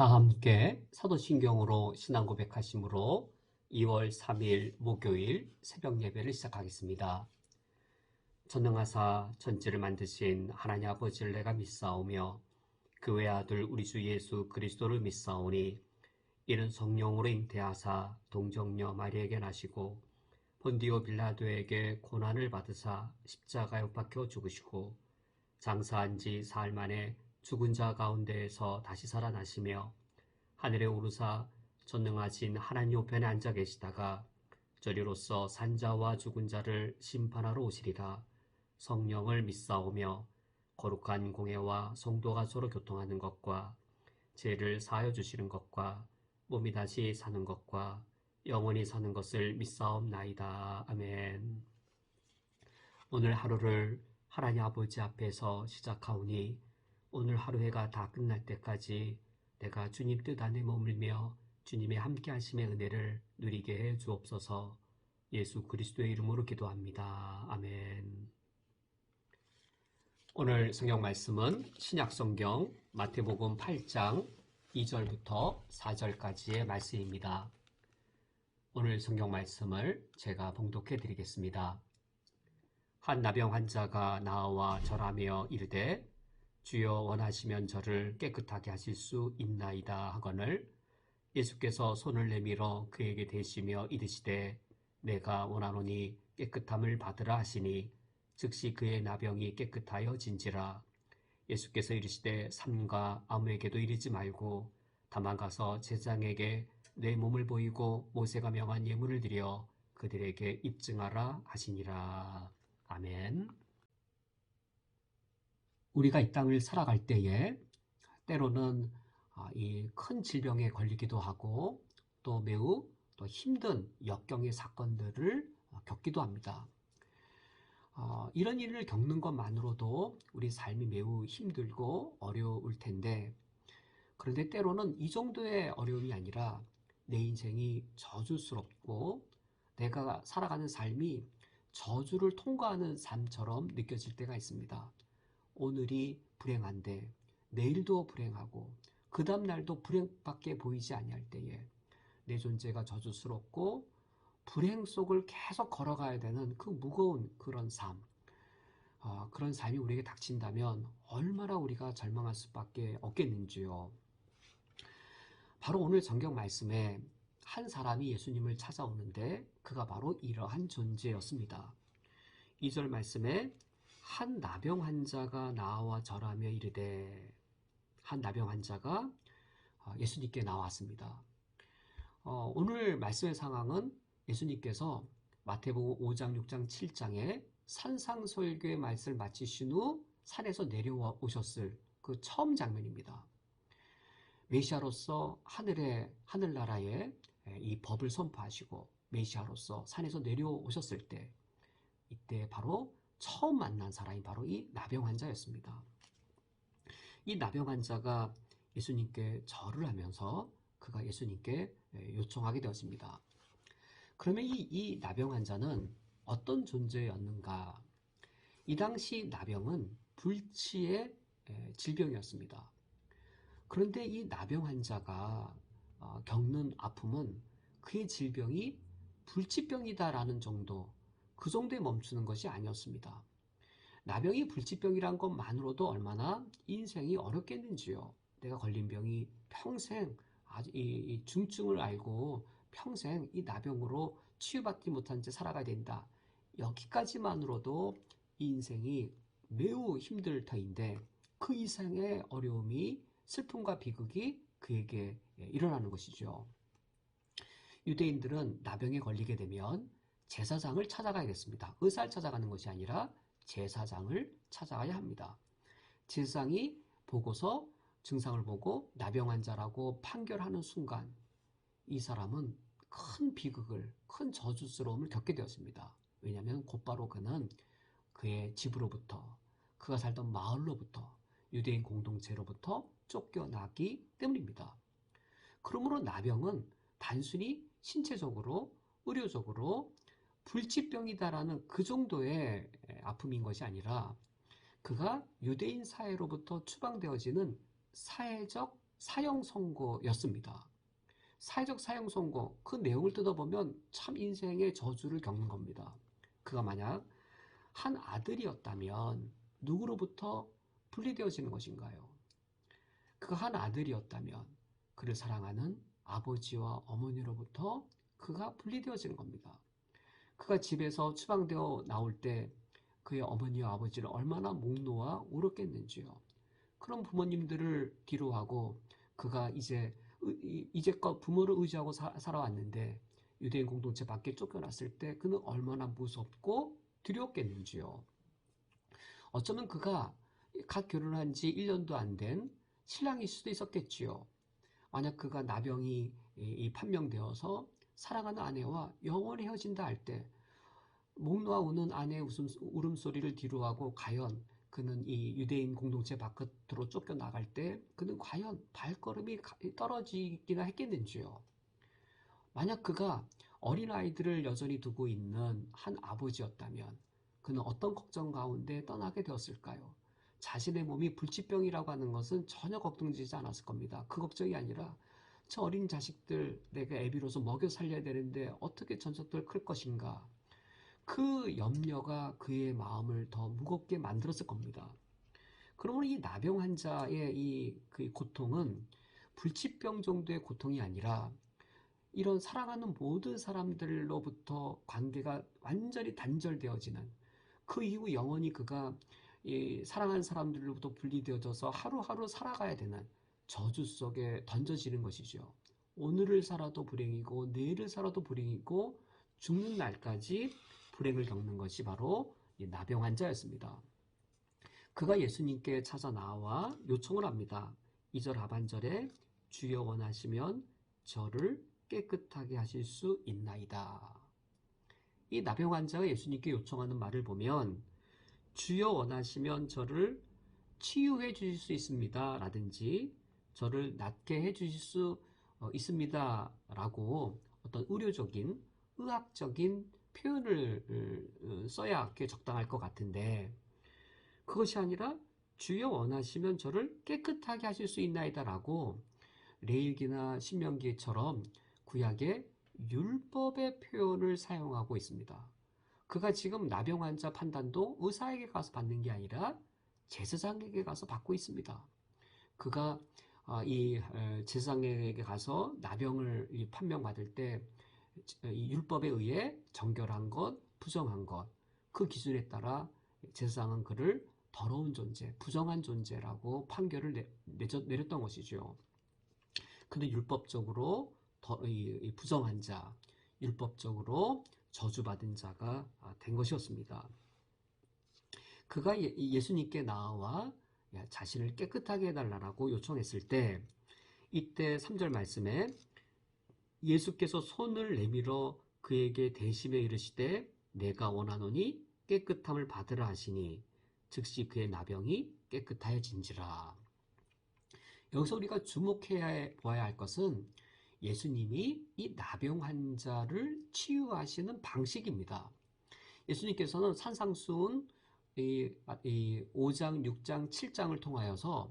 다 함께 사도신경으로 신앙 고백하심으로 2월 3일 목요일 새벽 예배를 시작하겠습니다. 전능하사 천지를 만드신 하나님 아버지를 내가 믿사오며 그 외아들 우리 주 예수 그리스도를 믿사오니 이는 성령으로 잉태하사 동정녀 마리에게 나시고 본디오 빌라도에게 고난을 받으사 십자가에 못 박혀 죽으시고 장사한 지 사흘 만에 죽은 자 가운데에서 다시 살아나시며 하늘에 오르사 전능하신 하나님 우편에 앉아 계시다가 저리로서 산자와 죽은 자를 심판하러 오시리라. 성령을 믿사오며 거룩한 공회와 성도가 서로 교통하는 것과 죄를 사하여 주시는 것과 몸이 다시 사는 것과 영원히 사는 것을 믿사옵나이다. 아멘. 오늘 하루를 하나님 아버지 앞에서 시작하오니 오늘 하루 해가 다 끝날 때까지 내가 주님 뜻 안에 머물며 주님의 함께 하심의 은혜를 누리게 해 주옵소서. 예수 그리스도의 이름으로 기도합니다. 아멘. 오늘 성경 말씀은 신약성경 마태복음 8장 2절부터 4절까지의 말씀입니다. 오늘 성경 말씀을 제가 봉독해 드리겠습니다. 한 나병 환자가 나와 절하며 이르되 주여 원하시면 저를 깨끗하게 하실 수 있나이다 하거늘 예수께서 손을 내밀어 그에게 대시며 이르시되 내가 원하노니 깨끗함을 받으라 하시니 즉시 그의 나병이 깨끗하여 진지라. 예수께서 이르시되 삼가 아무에게도 이르지 말고 다만 가서 제장에게 내 몸을 보이고 모세가 명한 예물을 드려 그들에게 입증하라 하시니라. 아멘. 우리가 이 땅을 살아갈 때에 때로는 이 큰 질병에 걸리기도 하고 또 매우 또 힘든 역경의 사건들을 겪기도 합니다. 이런 일을 겪는 것만으로도 우리 삶이 매우 힘들고 어려울 텐데 그런데 때로는 이 정도의 어려움이 아니라 내 인생이 저주스럽고 내가 살아가는 삶이 저주를 통과하는 삶처럼 느껴질 때가 있습니다. 오늘이 불행한데 내일도 불행하고 그 다음 날도 불행밖에 보이지 아니할 때에 내 존재가 저주스럽고 불행 속을 계속 걸어가야 되는 그 무거운 그런 삶, 그런 삶이 우리에게 닥친다면 얼마나 우리가 절망할 수밖에 없겠는지요. 바로 오늘 성경 말씀에 한 사람이 예수님을 찾아오는데 그가 바로 이러한 존재였습니다. 2절 말씀에 한 나병 환자가 나와 절하며 이르되, 한 나병 환자가 예수님께 나왔습니다. 오늘 말씀의 상황은 예수님께서 마태복음 5장, 6장, 7장에 산상설교의 말씀을 마치신 후 산에서 내려오셨을 그 처음 장면입니다. 메시아로서 하늘나라에 이 법을 선포하시고 메시아로서 산에서 내려오셨을 때 이때 바로 처음 만난 사람이 바로 이 나병 환자였습니다. 이 나병 환자가 예수님께 절을 하면서 그가 예수님께 요청하게 되었습니다. 그러면 이 나병 환자는 어떤 존재였는가? 이 당시 나병은 불치의 질병이었습니다. 그런데 이 나병 환자가 겪는 아픔은 그의 질병이 불치병이다라는 정도, 그 정도에 멈추는 것이 아니었습니다. 나병이 불치병이란 것만으로도 얼마나 인생이 어렵겠는지요. 내가 걸린 병이 평생 아주 이 중증을 알고 평생 이 나병으로 치유받지 못한 채 살아가야 된다. 여기까지만으로도 이 인생이 매우 힘들 터인데 그 이상의 어려움이 슬픔과 비극이 그에게 일어나는 것이죠. 유대인들은 나병에 걸리게 되면 제사장을 찾아가야겠습니다. 의사를 찾아가는 것이 아니라 제사장을 찾아가야 합니다. 제사장이 보고서 증상을 보고 나병 환자라고 판결하는 순간 이 사람은 큰 비극을, 큰 저주스러움을 겪게 되었습니다. 왜냐하면 곧바로 그는 그의 집으로부터, 그가 살던 마을로부터, 유대인 공동체로부터 쫓겨나기 때문입니다. 그러므로 나병은 단순히 신체적으로, 의료적으로 불치병이다라는 그 정도의 아픔인 것이 아니라 그가 유대인 사회로부터 추방되어지는 사회적 사형 선고였습니다. 사회적 사형 선고, 그 내용을 뜯어보면 참 인생의 저주를 겪는 겁니다. 그가 만약 한 아들이었다면 누구로부터 분리되어지는 것인가요? 그가 한 아들이었다면 그를 사랑하는 아버지와 어머니로부터 그가 분리되어지는 겁니다. 그가 집에서 추방되어 나올 때 그의 어머니와 아버지를 얼마나 목 놓아 울었겠는지요. 그런 부모님들을 뒤로하고 그가 이제껏 부모를 의지하고 살아왔는데 유대인 공동체 밖에 쫓겨났을 때 그는 얼마나 무섭고 두려웠겠는지요. 어쩌면 그가 갓 결혼한 지 1년도 안 된 신랑일 수도 있었겠지요. 만약 그가 나병이 판명되어서 사랑하는 아내와 영원히 헤어진다 할 때 목 놓아 우는 아내의 울음소리를 뒤로하고 과연 그는 이 유대인 공동체 바깥으로 쫓겨나갈 때 그는 과연 발걸음이 떨어지기나 했겠는지요. 만약 그가 어린아이들을 여전히 두고 있는 한 아버지였다면 그는 어떤 걱정 가운데 떠나게 되었을까요? 자신의 몸이 불치병이라고 하는 것은 전혀 걱정되지 않았을 겁니다. 그 걱정이 아니라 저 어린 자식들 내가 애비로서 먹여 살려야 되는데 어떻게 전적들 클 것인가. 그 염려가 그의 마음을 더 무겁게 만들었을 겁니다. 그러므로 이 나병 환자의 그 고통은 불치병 정도의 고통이 아니라 이런 사랑하는 모든 사람들로부터 관계가 완전히 단절되어지는, 그 이후 영원히 그가 이 사랑하는 사람들로부터 분리되어져서 하루하루 살아가야 되는 저주 속에 던져지는 것이죠. 오늘을 살아도 불행이고 내일을 살아도 불행이고 죽는 날까지 불행을 겪는 것이 바로 이 나병 환자였습니다. 그가 예수님께 찾아 나와 요청을 합니다. 2절 하반절에 주여 원하시면 저를 깨끗하게 하실 수 있나이다. 이 나병 환자가 예수님께 요청하는 말을 보면 주여 원하시면 저를 치유해 주실 수 있습니다 라든지 저를 낫게 해 주실 수 있습니다 라고 어떤 의료적인 의학적인 표현을 써야 적당할 것 같은데, 그것이 아니라 주여 원하시면 저를 깨끗하게 하실 수 있나이다 라고 레위기나 신명기처럼 구약의 율법의 표현을 사용하고 있습니다. 그가 지금 나병 환자 판단도 의사에게 가서 받는 게 아니라 제사장에게 가서 받고 있습니다. 그가 이 제사장에게 가서 나병을 판명받을 때 이 율법에 의해 정결한 것, 부정한 것, 그 기준에 따라 제사장은 그를 더러운 존재, 부정한 존재라고 판결을 내렸던 것이죠. 근데 율법적으로 부정한 자, 율법적으로 저주받은 자가 된 것이었습니다. 그가 예수님께 나와 자신을 깨끗하게 해달라고 요청했을 때, 이때 3절 말씀에 예수께서 손을 내밀어 그에게 대심에 이르시되 내가 원하노니 깨끗함을 받으라 하시니 즉시 그의 나병이 깨끗하여진지라. 여기서 우리가 주목해야 보아야 할 것은 예수님이 이 나병 환자를 치유하시는 방식입니다. 예수님께서는 산상수훈 5장, 6장, 7장을 통하여서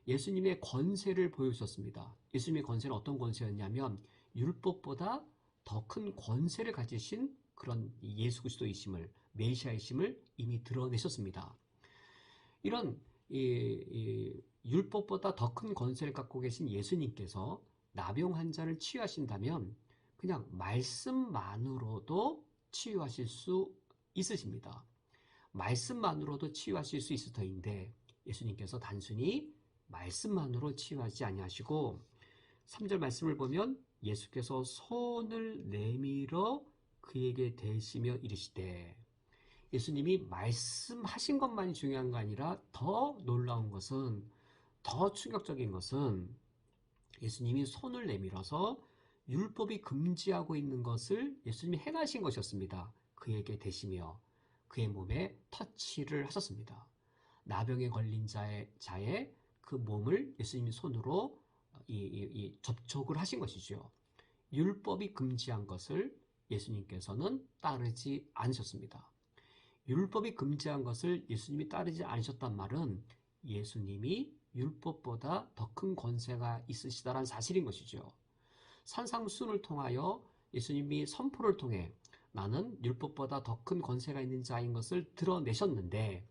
예수님의 권세를 보여주셨습니다. 예수님의 권세는 어떤 권세였냐면 율법보다 더 큰 권세를 가지신 그런 예수 그리스도이심을, 메시아이심을 이미 드러내셨습니다. 이런 율법보다 더 큰 권세를 갖고 계신 예수님께서 나병 환자를 치유하신다면 그냥 말씀만으로도 치유하실 수 있으십니다. 말씀만으로도 치유하실 수 있을 터인데 예수님께서 단순히 말씀만으로 치유하지 아니하시고 3절 말씀을 보면 예수께서 손을 내밀어 그에게 대시며 이르시되, 예수님이 말씀하신 것만이 중요한 거 아니라 더 놀라운 것은, 더 충격적인 것은 예수님이 손을 내밀어서 율법이 금지하고 있는 것을 예수님이 행하신 것이었습니다. 그에게 대시며 그의 몸에 터치를 하셨습니다. 나병에 걸린 자의 그 몸을 예수님이 손으로 접촉을 하신 것이죠. 율법이 금지한 것을 예수님께서는 따르지 않으셨습니다. 율법이 금지한 것을 예수님이 따르지 않으셨단 말은 예수님이 율법보다 더 큰 권세가 있으시다라는 사실인 것이죠. 산상수훈을 통하여 예수님이 선포를 통해 나는 율법보다 더 큰 권세가 있는 자인 것을 드러내셨는데,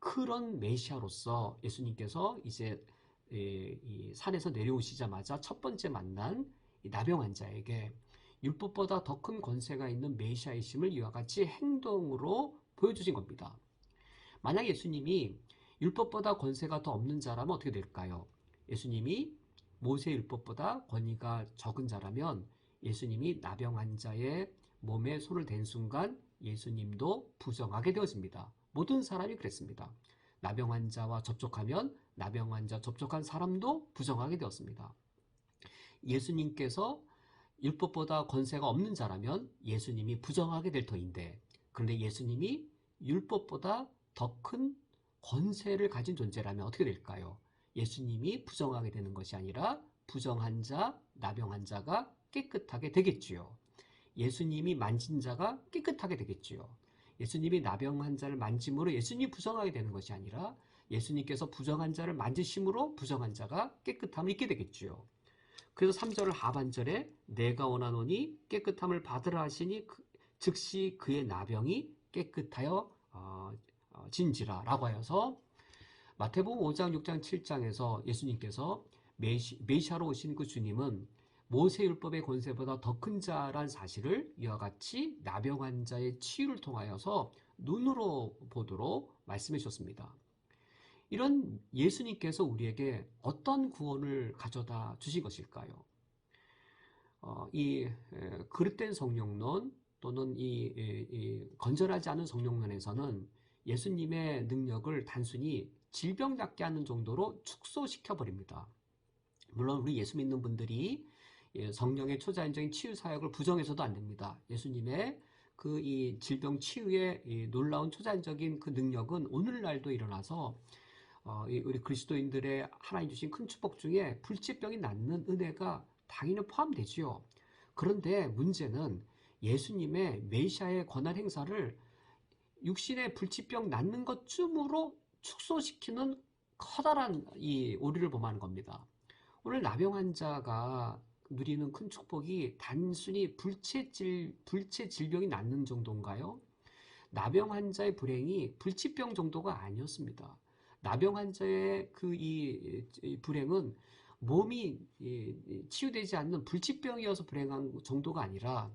그런 메시아로서 예수님께서 이제 이 산에서 내려오시자마자 첫 번째 만난 이 나병 환자에게 율법보다 더 큰 권세가 있는 메시아이심을 이와 같이 행동으로 보여주신 겁니다. 만약 예수님이 율법보다 권세가 더 없는 자라면 어떻게 될까요? 예수님이 모세 율법보다 권위가 적은 자라면 예수님이 나병 환자의 몸에 손을 댄 순간 예수님도 부정하게 되어집니다. 모든 사람이 그랬습니다. 나병 환자와 접촉하면 나병 환자 접촉한 사람도 부정하게 되었습니다. 예수님께서 율법보다 권세가 없는 자라면 예수님이 부정하게 될 터인데, 그런데 예수님이 율법보다 더 큰 권세를 가진 존재라면 어떻게 될까요? 예수님이 부정하게 되는 것이 아니라 부정한 자, 나병 환자가 깨끗하게 되겠지요. 예수님이 만진 자가 깨끗하게 되겠지요. 예수님이 나병 환자를 만짐으로 예수님이 부정하게 되는 것이 아니라 예수님께서 부정한 자를 만지심으로 부정한 자가 깨끗함을 입게 되겠지요. 그래서 3절 하반절에 내가 원하노니 깨끗함을 받으라 하시니 즉시 그의 나병이 깨끗하여 진지라 라고 하여서 마태복음 5장, 6장, 7장에서 예수님께서 메시아로 오신 그 주님은 모세율법의 권세보다 더 큰 자란 사실을 이와 같이 나병 환자의 치유를 통하여서 눈으로 보도록 말씀해 주셨습니다. 이런 예수님께서 우리에게 어떤 구원을 가져다 주신 것일까요? 이 그릇된 성령론 또는 이 건전하지 않은 성령론에서는 예수님의 능력을 단순히 질병 낫게 하는 정도로 축소시켜 버립니다. 물론 우리 예수 믿는 분들이 성령의 초자연적인 치유 사역을 부정해서도 안 됩니다. 예수님의 그 이 질병 치유의 이 놀라운 초자연적인 그 능력은 오늘날도 일어나서 우리 그리스도인들의 하나님 주신 큰 축복 중에 불치병이 낫는 은혜가 당연히 포함되지요. 그런데 문제는 예수님의 메시아의 권한 행사를 육신의 불치병 낫는 것쯤으로 축소시키는 커다란 이 오류를 범하는 겁니다. 오늘 나병 환자가 누리는 큰 축복이 단순히 불체 질병이 낫는 정도인가요? 나병 환자의 불행이 불치병 정도가 아니었습니다. 나병 환자의 그 이 불행은 몸이 치유되지 않는 불치병이어서 불행한 정도가 아니라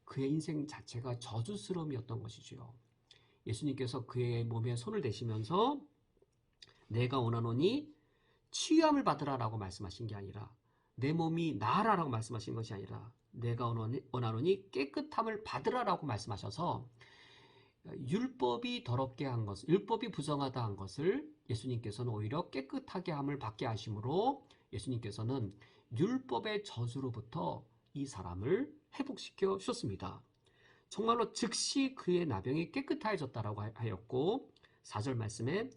그의 인생 자체가 저주스러움이었던 것이죠. 예수님께서 그의 몸에 손을 대시면서 내가 원하노니 치유함을 받으라라고 말씀하신 게 아니라 내 몸이 나아라라고 말씀하신 것이 아니라 내가 원하노니 깨끗함을 받으라라고 말씀하셔서 율법이 더럽게 한 것, 율법이 부정하다 한 것을 예수님께서는 오히려 깨끗하게 함을 받게 하심으로 예수님께서는 율법의 저주로부터 이 사람을 회복시켜 주셨습니다. 정말로 즉시 그의 나병이 깨끗해졌다라고 하였고 4절 말씀에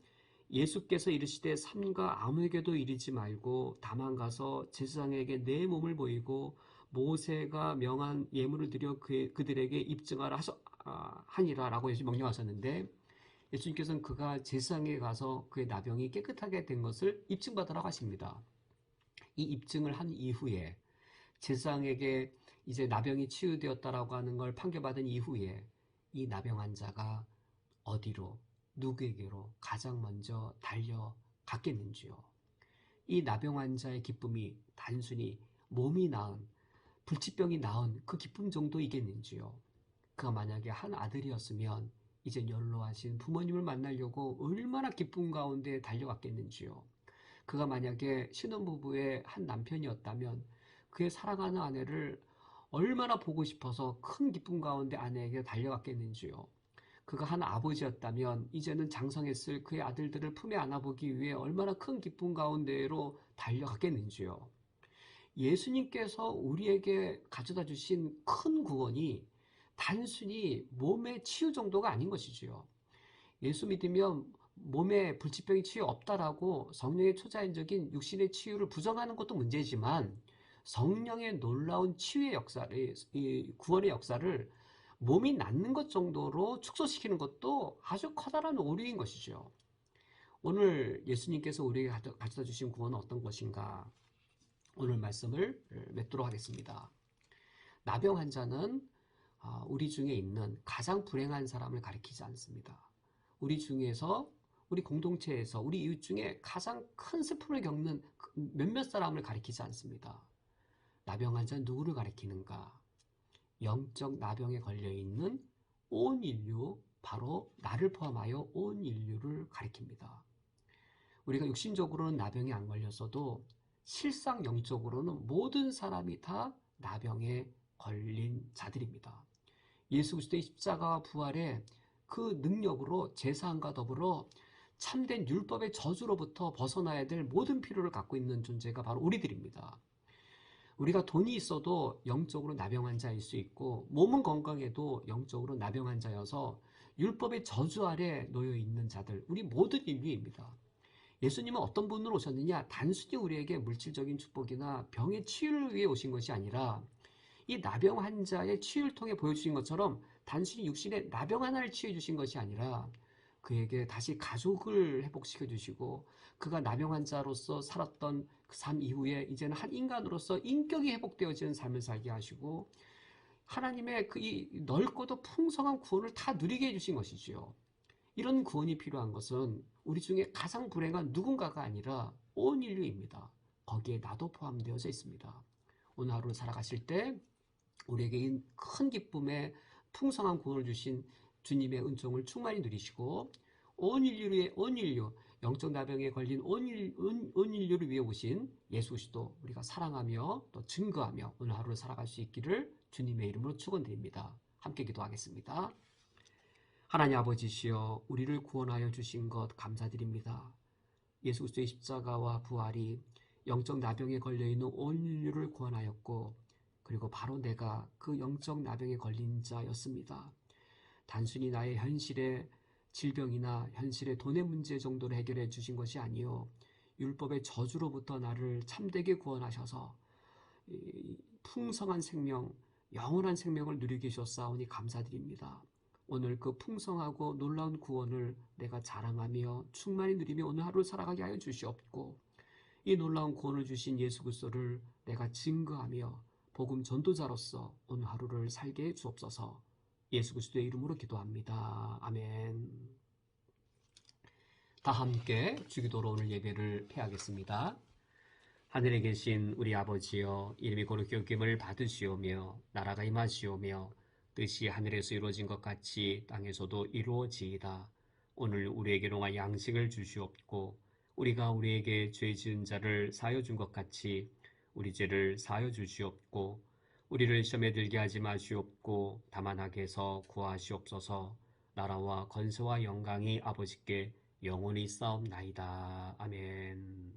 예수께서 이르시되 삼가 아무에게도 이르지 말고 다만 가서 제사장에게 내 몸을 보이고 모세가 명한 예물을 드려 그들에게 입증하라 하니라 라고 예수 명령하셨는데 예수님께서는 그가 제사장에게 가서 그의 나병이 깨끗하게 된 것을 입증받으라고 하십니다. 이 입증을 한 이후에 제사장에게 이제 나병이 치유되었다라고 하는 걸 판결받은 이후에 이 나병 환자가 어디로 누구에게로 가장 먼저 달려갔겠는지요. 이 나병 환자의 기쁨이 단순히 몸이 나은 불치병이 나은 그 기쁨 정도이겠는지요. 그가 만약에 한 아들이었으면 이제 연로하신 부모님을 만나려고 얼마나 기쁨 가운데 달려갔겠는지요. 그가 만약에 신혼부부의 한 남편이었다면 그의 사랑하는 아내를 얼마나 보고 싶어서 큰 기쁨 가운데 아내에게 달려갔겠는지요. 그가 한 아버지였다면 이제는 장성했을 그의 아들들을 품에 안아보기 위해 얼마나 큰 기쁨 가운데로 달려갔겠는지요. 예수님께서 우리에게 가져다 주신 큰 구원이 단순히 몸의 치유 정도가 아닌 것이지요. 예수 믿으면 몸에 불치병이 치유 없다라고 성령의 초자연적인 육신의 치유를 부정하는 것도 문제지만 성령의 놀라운 치유의 역사를, 이 구원의 역사를 몸이 낫는 것 정도로 축소시키는 것도 아주 커다란 오류인 것이죠. 오늘 예수님께서 우리에게 가져다 주신 구원은 어떤 것인가? 오늘 말씀을 맺도록 하겠습니다. 나병 환자는 우리 중에 있는 가장 불행한 사람을 가리키지 않습니다. 우리 중에서, 우리 공동체에서, 우리 이웃 중에 가장 큰 슬픔을 겪는 몇몇 사람을 가리키지 않습니다. 나병 환자는 누구를 가리키는가? 영적 나병에 걸려있는 온 인류, 바로 나를 포함하여 온 인류를 가리킵니다. 우리가 육신적으로는 나병에 안 걸렸어도 실상 영적으로는 모든 사람이 다 나병에 걸린 자들입니다. 예수 그리스도의 십자가와 부활의 그 능력으로 제사함과 더불어 참된 율법의 저주로부터 벗어나야 될 모든 필요를 갖고 있는 존재가 바로 우리들입니다. 우리가 돈이 있어도 영적으로 나병 환자일 수 있고 몸은 건강해도 영적으로 나병 환자여서 율법의 저주 아래 놓여 있는 자들, 우리 모든 인류입니다. 예수님은 어떤 분으로 오셨느냐? 단순히 우리에게 물질적인 축복이나 병의 치유를 위해 오신 것이 아니라 이 나병 환자의 치유를 통해 보여주신 것처럼 단순히 육신의 나병 하나를 치유해 주신 것이 아니라 그에게 다시 가족을 회복시켜 주시고 그가 나병 환자로서 살았던 그 삶 이후에 이제는 한 인간으로서 인격이 회복되어지는 삶을 살게 하시고 하나님의 그 이 넓고도 풍성한 구원을 다 누리게 해주신 것이지요. 이런 구원이 필요한 것은 우리 중에 가장 불행한 누군가가 아니라 온 인류입니다. 거기에 나도 포함되어져 있습니다. 오늘 하루를 살아가실 때 우리에게 큰 기쁨에 풍성한 구원을 주신 주님의 은총을 충만히 누리시고 온 인류, 영적 나병에 걸린 온 인류를 위해 오신 예수 그리스도 우리가 사랑하며 또 증거하며 오늘 하루를 살아갈 수 있기를 주님의 이름으로 축원드립니다. 함께 기도하겠습니다. 하나님 아버지시여, 우리를 구원하여 주신 것 감사드립니다. 예수 그리스도의 십자가와 부활이 영적 나병에 걸려있는 온 인류를 구원하였고 그리고 바로 내가 그 영적 나병에 걸린 자였습니다. 단순히 나의 현실의 질병이나 현실의 돈의 문제 정도로 해결해 주신 것이 아니요 율법의 저주로부터 나를 참되게 구원하셔서 풍성한 생명, 영원한 생명을 누리게 하셨사오니 감사드립니다. 오늘 그 풍성하고 놀라운 구원을 내가 자랑하며 충만히 누리며 오늘 하루를 살아가게 하여 주시옵고 이 놀라운 구원을 주신 예수 그리스도를 내가 증거하며 복음 전도자로서 오늘 하루를 살게 해 주옵소서. 예수 그리스도의 이름으로 기도합니다. 아멘. 다 함께 주기도로 오늘 예배를 폐하겠습니다. 하늘에 계신 우리 아버지여, 이름이 거룩히 여김을 받으시오며 나라가 임하시오며 뜻이 하늘에서 이루어진 것 같이 땅에서도 이루어지이다. 오늘 우리에게 농한 양식을 주시옵고 우리가 우리에게 죄 지은 자를 사하여 준 것 같이 우리 죄를 사하여 주시옵고 우리를 시험에 들게 하지 마시옵고 다만 악에서 구하시옵소서. 나라와 권세와 영광이 아버지께 영원히 싸움나이다. 아멘.